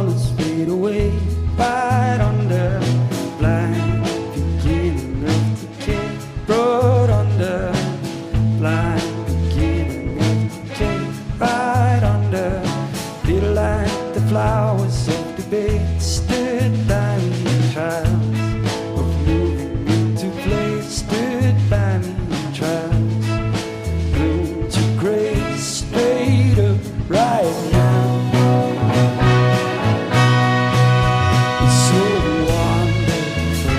colors fade away right under blind beginning of decay, brought under blind beginning of decay, right under little like the flowers of debate stood by me in trials of moving into place, stood by me in trials, bloom to grace, straight up right now. It's so wonderful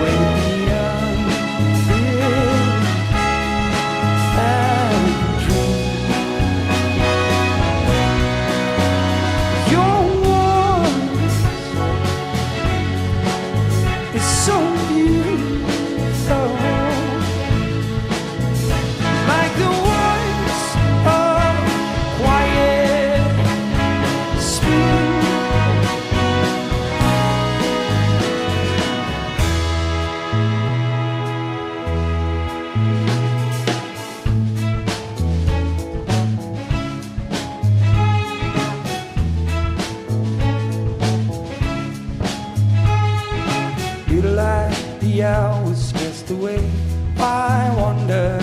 way beyond fear and dream. Your warmth is so beautiful, like the voice of quiet spring. You like the hours just away, I wonder